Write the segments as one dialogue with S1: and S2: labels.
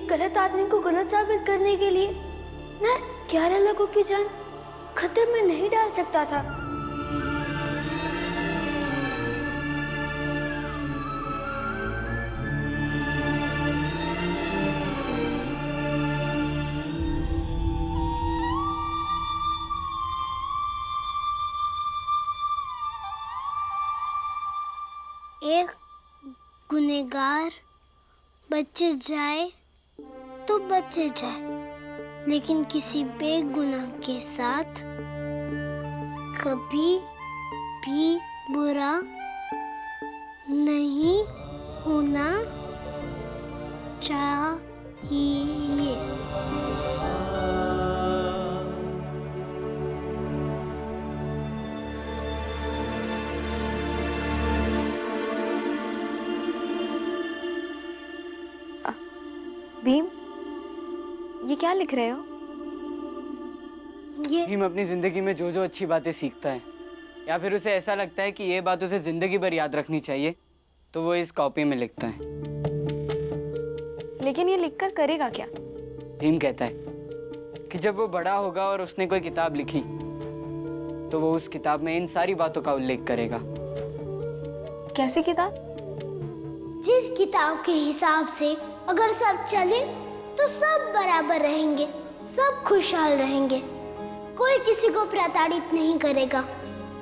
S1: एक गलत आदमी को गलत साबित करने के लिए मैं 11 लोगों की जान खतरे में नहीं डाल सकता था।
S2: एक गुनहगार बच जाए तो बच जाए, लेकिन किसी बेगुनाह के साथ कभी भी बुरा नहीं होना चाहिए।
S3: भीम, ये क्या लिख रहे हो?
S2: ये
S4: भीम अपनी जिंदगी में जो जो अच्छी बातें सीखता है या फिर उसे ऐसा लगता है कि ये बात उसे जिंदगी भर याद रखनी चाहिए तो वो इस कॉपी में लिखता है।
S3: लेकिन ये लिखकर करेगा क्या?
S4: भीम कहता है कि जब वो बड़ा होगा और उसने कोई किताब लिखी तो वो उस किताब में इन सारी बातों का उल्लेख करेगा।
S3: कैसी किताब?
S2: जिस किताब के हिसाब से अगर सब चले तो सब बराबर रहेंगे, सब खुशहाल रहेंगे, कोई किसी को प्रताड़ित नहीं करेगा,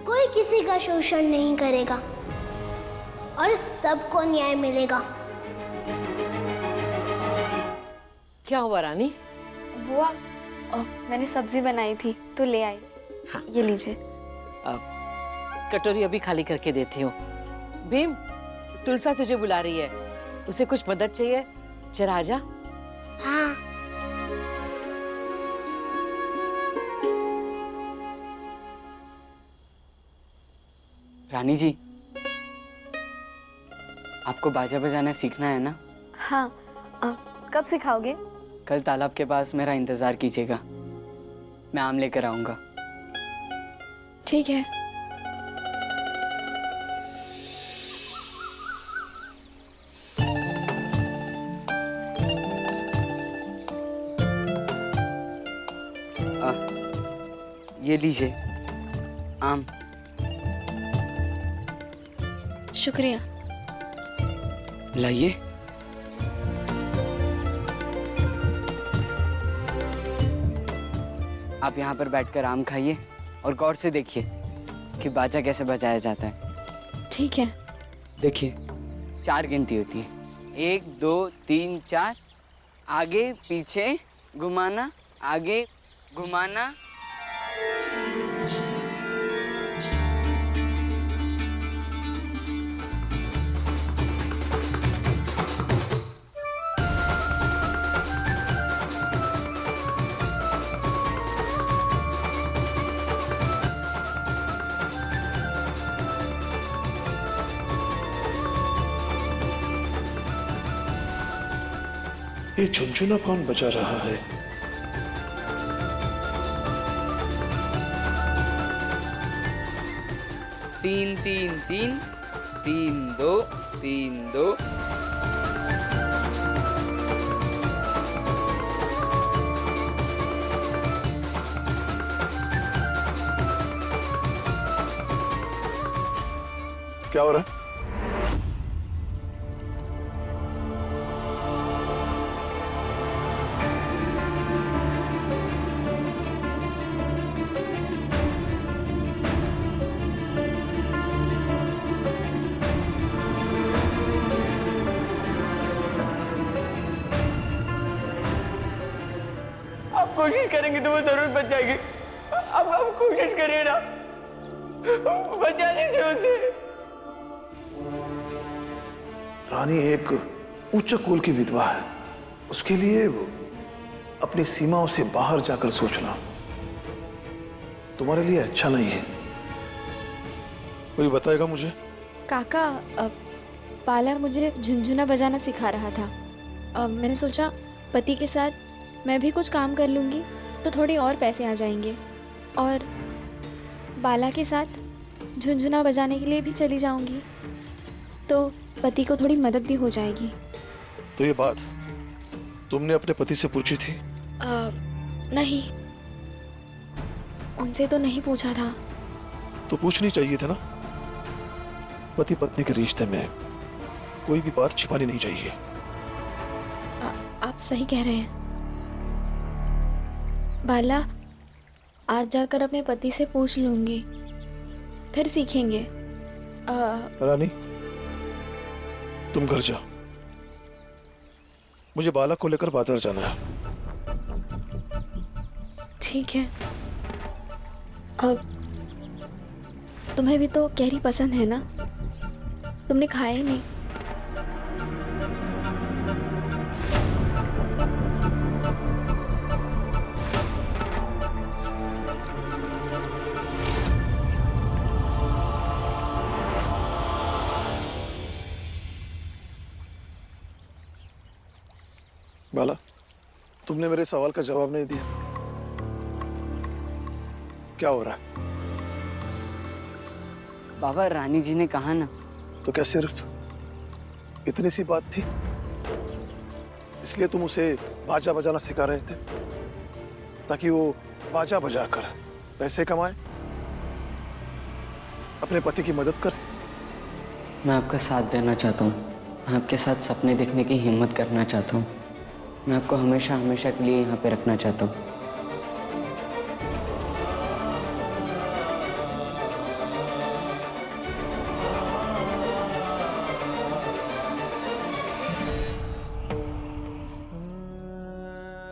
S2: कोई किसी का शोषण नहीं करेगा और सबको न्याय मिलेगा।
S5: क्या हुआ रानी?
S3: बुआ, मैंने सब्जी बनाई थी तो ले आई।
S5: हाँ।
S3: ये लीजिए।
S5: कटोरी अभी खाली करके देती हूँ। भीम, तुलसा तुझे बुला रही है, उसे कुछ मदद चाहिए, जरा आजा।
S2: हाँ।
S4: रानी जी, आपको बाजा बजाना सीखना है ना?
S3: हाँ, कब सिखाओगे?
S4: कल तालाब के पास मेरा इंतजार कीजिएगा, मैं आम लेकर आऊंगा।
S3: ठीक है।
S4: ये लीजिए आम।
S3: शुक्रिया।
S4: लाइए। आप यहाँ पर बैठकर आम खाइए और गौर से देखिए कि बाजा कैसे बजाया जाता है।
S3: ठीक है।
S4: देखिए, 4 गिनती होती है, 1 2 3 4, आगे पीछे घुमाना, आगे घुमाना।
S6: ये झुनझुना कौन बजा रहा है?
S4: तीन तीन तीन, 3 2 3 2।
S6: क्या हो रहा है?
S4: आप कोशिश करेंगे तो वो जरूर बच जाएगी। अब कोशिश करिए ना, बचा लीजिए उसे।
S6: रानी एक उच्च कुल की विधवा है, उसके लिए अपनी सीमाओं से बाहर जाकर सोचना तुम्हारे लिए अच्छा नहीं है। कोई बताएगा मुझे?
S3: काका, बाला मुझे झुनझुना बजाना सिखा रहा था। मैंने सोचा पति के साथ मैं भी कुछ काम कर लूँगी तो थोड़े और पैसे आ जाएंगे, और बाला के साथ झुनझुना बजाने के लिए भी चली जाऊँगी तो पति को थोड़ी मदद भी हो जाएगी।
S6: तो ये बात तुमने अपने पति से पूछी थी?
S3: नहीं, उनसे तो नहीं पूछा था।
S6: तो पूछनी चाहिए था ना। पति पत्नी के रिश्ते में कोई भी बात छिपानी नहीं चाहिए।
S3: आप सही कह रहे हैं बाला, आज जाकर अपने पति से पूछ लूंगी, फिर सीखेंगे।
S6: रानी, तुम घर जाओ, मुझे बालक को लेकर बाजार जाना है।
S3: ठीक है। अब तुम्हें भी तो कैरी पसंद है ना? तुमने खाया ही नहीं।
S6: बाला, तुमने मेरे सवाल का जवाब नहीं दिया। क्या हो रहा है?
S4: बाबा, रानी जी ने कहा ना।
S6: तो क्या सिर्फ इतनी सी बात थी? इसलिए तुम उसे बाजा बजाना सिखा रहे थे ताकि वो बाजा बजा कर पैसे कमाए, अपने पति की मदद करे?
S4: मैं आपका साथ देना चाहता हूँ, मैं आपके साथ सपने देखने की हिम्मत करना चाहता हूँ, मैं आपको हमेशा हमेशा के लिए यहाँ पे रखना चाहता हूँ।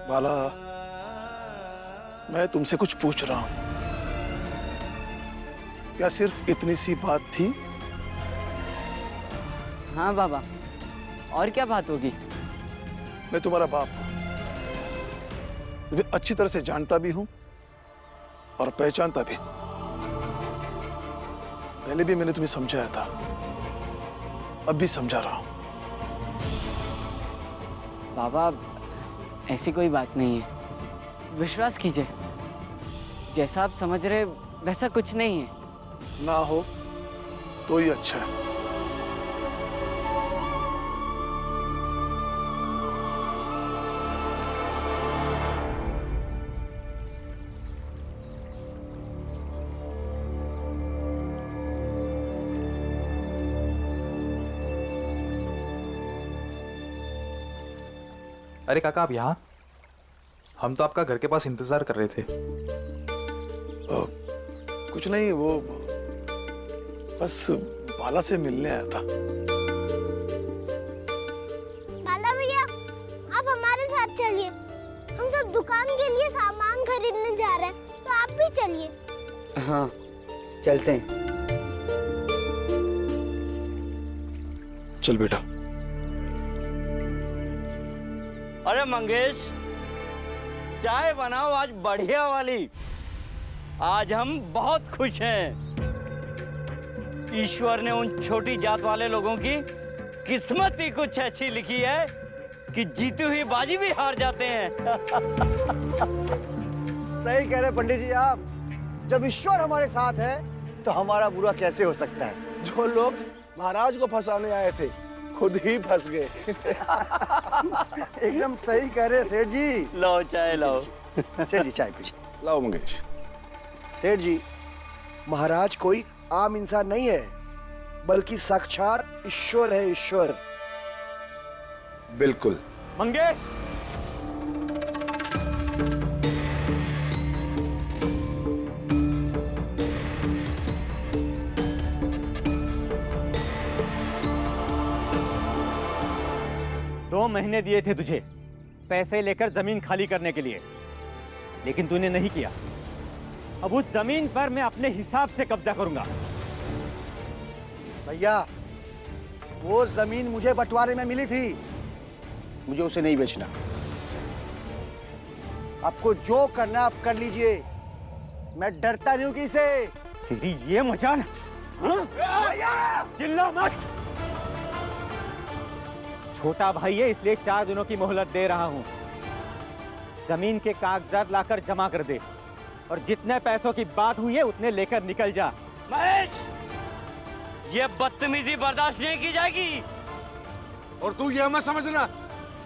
S6: बाला, मैं तुमसे कुछ पूछ रहा हूं। क्या सिर्फ इतनी सी बात थी?
S4: हाँ बाबा, और क्या बात होगी?
S6: मैं तुम्हारा बाप हूं, तुम्हें अच्छी तरह से जानता भी हूं और पहचानता भी। पहले भी मैंने तुम्हें समझाया था, अब भी समझा रहा हूं।
S4: बाबा, ऐसी कोई बात नहीं है, विश्वास कीजिए। जैसा आप समझ रहे वैसा कुछ नहीं है।
S6: ना हो तो ही अच्छा है।
S7: अरे काका, आप यहाँ? हम तो आपका घर के पास इंतजार कर रहे थे।
S6: कुछ नहीं, वो बस बाला से मिलने आया था।
S2: बाला भैया, आप हमारे साथ चलिए। हम सब दुकान के लिए सामान खरीदने जा रहे हैं, तो आप भी चलिए।
S4: हाँ, चलते हैं।
S6: चल बेटा।
S8: अरे मंगेश, चाय बनाओ आज बढ़िया वाली। आज हम बहुत खुश हैं। ईश्वर ने उन छोटी जात वाले लोगों की किस्मत ही कुछ ऐसी लिखी है कि जीती हुई बाजी भी हार जाते हैं।
S9: सही कह रहे पंडित जी आप। जब ईश्वर हमारे साथ है तो हमारा बुरा कैसे हो सकता है?
S10: जो लोग महाराज को फंसाने आए थे खुद ही फंस गए।
S9: एकदम सही कह रहे सेठ जी।
S8: लो चाय लाओ।
S9: सेठ जी चाय पीजिए।
S10: लाओ मंगेश।
S9: सेठ जी, महाराज कोई आम इंसान नहीं है, बल्कि साक्षात ईश्वर है, ईश्वर।
S10: बिल्कुल।
S8: मंगेश, दो महीने दिए थे तुझे पैसे लेकर जमीन खाली करने के लिए, लेकिन तूने नहीं किया। अब उस जमीन पर मैं अपने हिसाब से कब्जा करूंगा।
S9: भैया, वो जमीन मुझे बंटवारे में मिली थी, मुझे उसे नहीं बेचना। आपको जो करना आप कर लीजिए, मैं डरता नहीं हूं किसी से।
S8: तेरी ये मजाल, चिल्ला मत। छोटा भाई है, इसलिए 4 दिनों की मोहलत दे रहा हूं। जमीन के कागजात लाकर जमा कर दे और जितने पैसों की बात हुई है उतने लेकर निकल जा। महेश, ये बदतमीजी बर्दाश्त नहीं की जाएगी।
S10: और तू ये मत समझना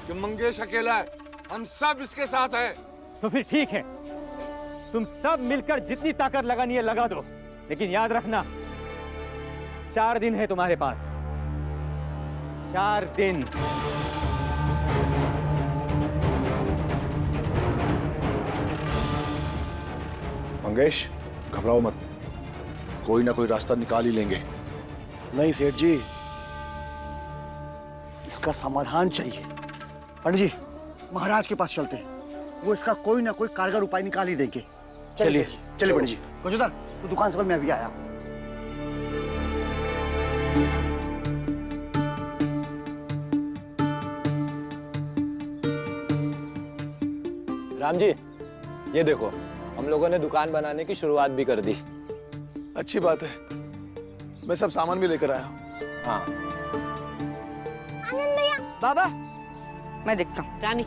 S10: कि मंगेश अकेला है। हम सब इसके साथ हैं।
S8: तो फिर ठीक है, तुम सब मिलकर जितनी ताकत लगानी है लगा दो, लेकिन याद रखना 4 दिन है तुम्हारे पास, 4 दिन।
S10: मंगेश, घबराओ मत, कोई ना कोई रास्ता निकाल ही लेंगे।
S9: नहीं सेठ जी, इसका समाधान चाहिए। पंडित जी, महाराज के पास चलते हैं, वो इसका कोई ना कोई कारगर उपाय निकाल ही देंगे।
S8: चलिए
S9: चलिए पंडित जी। कुछ तू दुकान से मैं अभी आया।
S11: राम जी, ये देखो, हम लोगों ने दुकान बनाने की शुरुआत भी कर दी।
S6: अच्छी बात है, मैं सब सामान भी लेकर आया हूँ।
S11: हाँ।
S2: आनंद भैया,
S4: बाबा मैं देखता हूँ।
S5: रानी,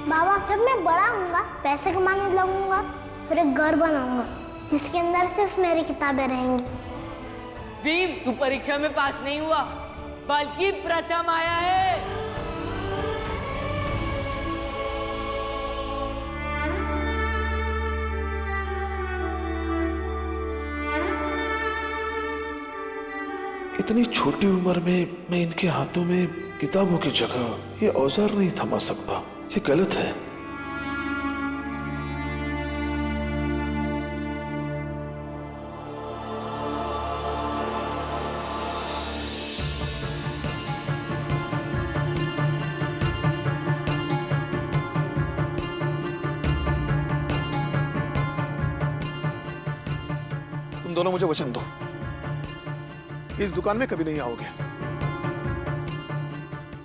S2: बाबा जब मैं बड़ा होऊंगा पैसे कमाने लगूंगा, फिर एक घर बनाऊंगा जिसके अंदर सिर्फ मेरी किताबें रहेंगी।
S4: भीम, तू परीक्षा में पास नहीं हुआ बल्कि प्रथम आया है।
S6: इतनी छोटी उम्र में मैं इनके हाथों में किताबों की जगह ये औजार नहीं थमा सकता, ये गलत है। तुम दोनों मुझे वचन दो, इस दुकान में कभी नहीं आओगे।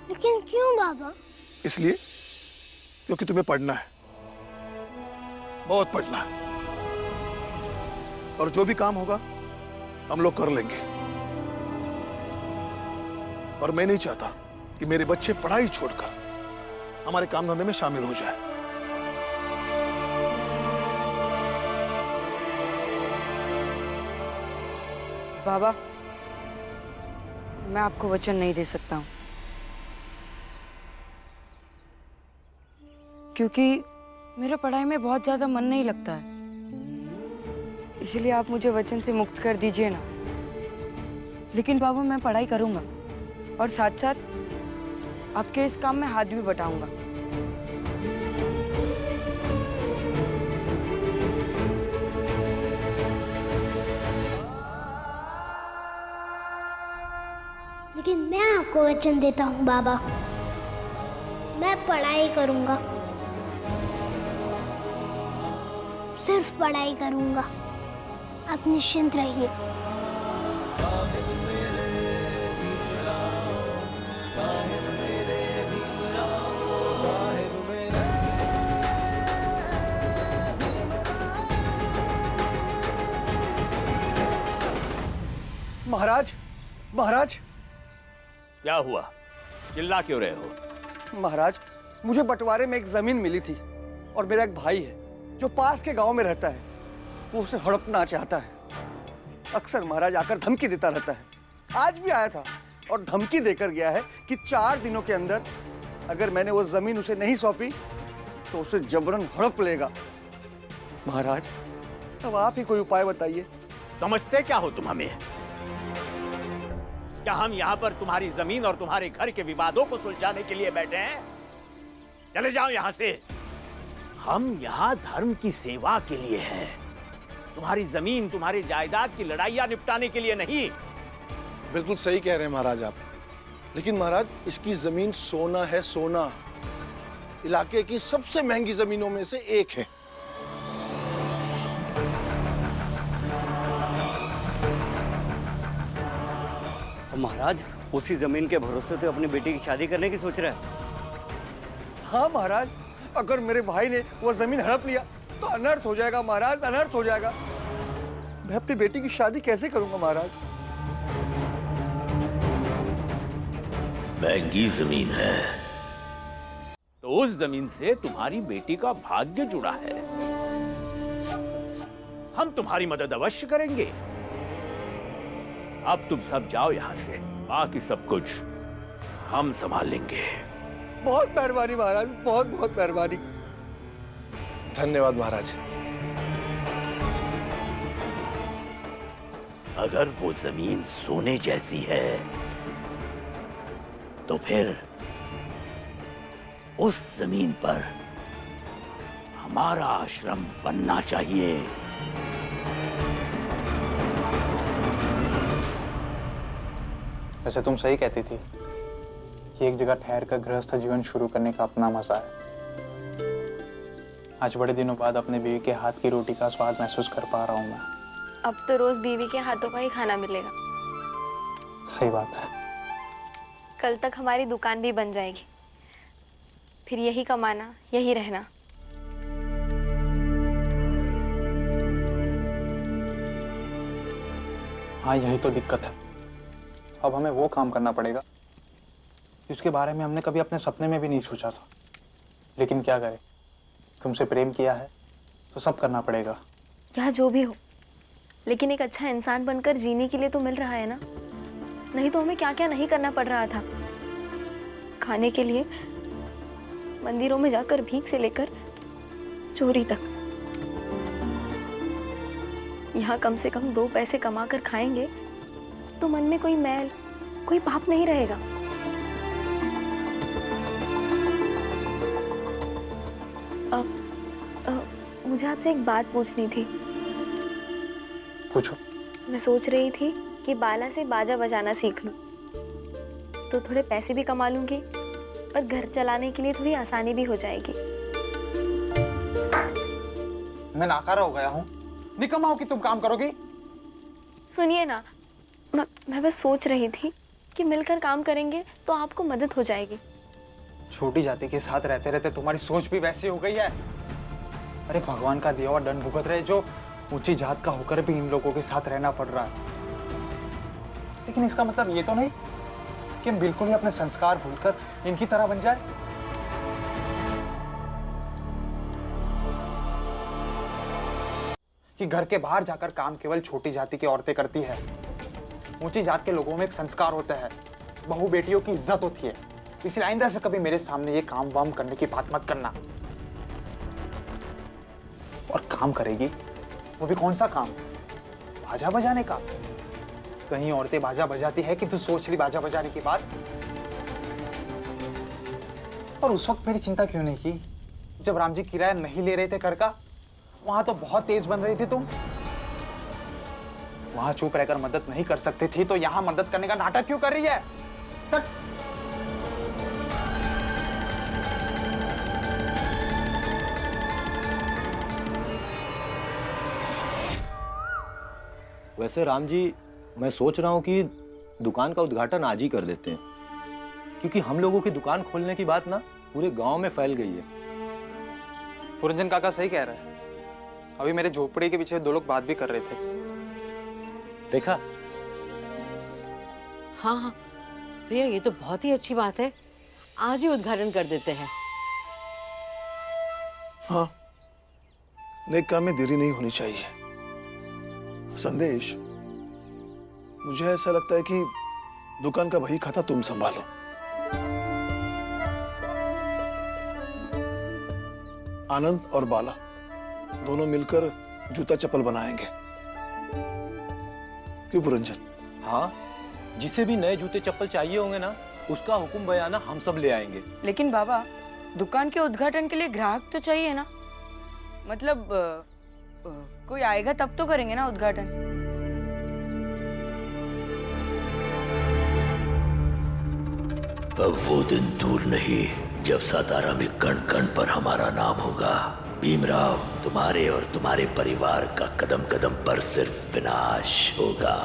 S2: लेकिन क्यों बाबा?
S6: इसलिए क्योंकि तुम्हें पढ़ना है, बहुत पढ़ना है, और जो भी काम होगा हम लोग कर लेंगे। और मैं नहीं चाहता कि मेरे बच्चे पढ़ाई छोड़कर हमारे काम धंधे में शामिल हो जाए।
S12: बाबा, मैं आपको वचन नहीं दे सकता हूं, क्योंकि मेरा पढ़ाई में बहुत ज्यादा मन नहीं लगता है। इसलिए आप मुझे वचन से मुक्त कर दीजिए ना। लेकिन बाबू, मैं पढ़ाई करूंगा और साथ साथ आपके इस काम में हाथ भी बटाऊंगा।
S2: लेकिन मैं आपको वचन देता हूँ बाबा, मैं पढ़ाई करूंगा, सिर्फ पढ़ाई करूंगा। आप निश्चिंत रहिए।
S9: महाराज, महाराज,
S8: क्या हुआ? चिल्ला क्यों रहे हो?
S9: महाराज, मुझे बंटवारे में एक जमीन मिली थी और मेरा एक भाई है जो पास के गांव में रहता है, वो उसे हड़पना चाहता है। अक्सर महाराज आकर धमकी देता रहता है। आज भी आया था और धमकी देकर गया है कि 4 दिनों के अंदर अगर मैंने वो जमीन उसे नहीं सौंपी तो उसे जबरन हड़प लेगा। महाराज, अब आप ही कोई उपाय बताइए।
S8: समझते क्या हो तुम हमें? क्या हम यहाँ पर तुम्हारी जमीन और तुम्हारे घर के विवादों को सुलझाने के लिए बैठे हैं? चले जाओ यहाँ से। हम यहाँ धर्म की सेवा के लिए हैं, तुम्हारी जमीन, तुम्हारी जायदाद की लड़ाइयाँ निपटाने के लिए नहीं।
S10: बिल्कुल सही कह रहे हैं महाराज आप। लेकिन महाराज, इसकी जमीन सोना है, सोना। इलाके की सबसे महंगी जमीनों में से एक है।
S13: महाराज उसी जमीन के भरोसे तो अपनी बेटी की शादी करने की सोच रहा है।
S9: हाँ महाराज, अगर मेरे भाई ने वो जमीन हड़प लिया तो अनर्थ हो जाएगा महाराज, अनर्थ हो जाएगा। मैं अपनी बेटी की शादी कैसे करूंगा महाराज?
S14: महंगी जमीन है
S15: तो उस जमीन से तुम्हारी बेटी का भाग्य जुड़ा है। हम तुम्हारी मदद अवश्य करेंगे। अब तुम सब जाओ यहां से, बाकी सब कुछ हम संभाल लेंगे।
S9: बहुत मेहरबानी महाराज, बहुत बहुत मेहरबानी।
S10: धन्यवाद महाराज।
S14: अगर वो जमीन सोने जैसी है तो फिर उस जमीन पर हमारा आश्रम बनना चाहिए।
S16: वैसे तुम सही कहती थी कि एक जगह ठहर कर गृहस्थ जीवन शुरू करने का अपना मजा है। आज बड़े दिनों बाद अपने बीवी के हाथ की रोटी का स्वाद महसूस कर पा रहा हूँ मैं।
S3: अब तो रोज बीवी के हाथों का ही खाना मिलेगा।
S16: सही बात है।
S3: कल तक हमारी दुकान भी बन जाएगी, फिर यही कमाना, यही रहना।
S16: हाँ, यही तो दिक्कत है। अब हमें वो काम करना पड़ेगा जिसके बारे में हमने कभी अपने सपने में भी नहीं सोचा था। लेकिन क्या करें, तुमसे प्रेम किया है तो सब करना पड़ेगा।
S3: या जो भी हो, लेकिन एक अच्छा इंसान बनकर जीने के लिए तो मिल रहा है ना। नहीं तो हमें क्या क्या नहीं करना पड़ रहा था। खाने के लिए मंदिरों में जाकर भीख से लेकर चोरी तक। यहाँ कम से कम 2 पैसे कमा कर खाएंगे तो मन में कोई मैल, कोई पाप नहीं रहेगा। मुझे आपसे एक बात पूछनी थी।
S16: पूछो।
S3: मैं सोच रही थी कि बाला से बाजा बजाना सीख लूं, तो थोड़े पैसे भी कमा लूंगी और घर चलाने के लिए थोड़ी आसानी भी हो जाएगी।
S16: मैं नाकारा हो गया हूँ, निकम्मा हो कि तुम काम करोगी।
S3: सुनिए ना, मैं बस सोच रही थी कि मिलकर काम करेंगे तो आपको मदद हो जाएगी।
S16: छोटी जाति के साथ रहते रहते तुम्हारी सोच भी वैसी हो गई है। अरे भगवान का दिया हुआ दंड भुगत रहे, जो ऊंची जात का होकर भी इन लोगों के साथ रहना पड़ रहा है। लेकिन इसका मतलब ये तो नहीं कि हम बिल्कुल ही अपने संस्कार भूलकर इनकी तरह बन जाए। कि घर के बाहर जाकर काम केवल छोटी जाति की औरतें करती है। ऊंची जात के लोगों में एक संस्कार होता है, बहू बेटियों की इज्जत होती है। इसलिए आइंदा से कभी मेरे सामने ये काम वाम करने की बात मत करना। और काम करेगी, वो भी कौन सा काम? बाजा बजाने का। कहीं औरतें बाजा बजाती है कि तू सोच ली बाजा बजाने की बात। और उस वक्त मेरी चिंता क्यों नहीं की जब राम जी किराया नहीं ले रहे थे घर का? वहां तो बहुत तेज बन रही थी तुम। वहां चुप रहकर मदद नहीं कर सकती थी तो यहां मदद करने का नाटक क्यों कर रही है?
S11: वैसे राम जी, मैं सोच रहा हूँ कि दुकान का उद्घाटन आज ही कर देते हैं, क्योंकि हम लोगों की दुकान खोलने की बात ना पूरे गांव में फैल गई है।
S16: पुरंजन काका सही कह रहे हैं। अभी मेरे झोपड़ी के पीछे 2 लोग बात भी कर रहे थे।
S11: देखा?
S5: हाँ हाँ भैया, ये तो बहुत ही अच्छी बात है। आज ही उद्घाटन कर देते हैं।
S6: हाँ, नेक काम में देरी नहीं होनी चाहिए। संदेश, मुझे ऐसा लगता है कि दुकान का वही खाता तुम संभालो। आनंद और बाला दोनों मिलकर जूता चप्पल बनाएंगे। क्यों पुरंजन?
S11: हाँ, जिसे भी नए जूते चप्पल चाहिए होंगे ना, उसका हुक्म बयाना हम सब ले आएंगे।
S12: लेकिन बाबा, दुकान के उद्घाटन के लिए ग्राहक तो चाहिए ना। मतलब कोई आएगा तब तो करेंगे ना उद्घाटन।
S14: अब वो दिन दूर नहीं जब सातारा में कण कण पर हमारा नाम होगा। भीमराव, तुम्हारे और तुम्हारे परिवार का कदम कदम पर सिर्फ विनाश होगा।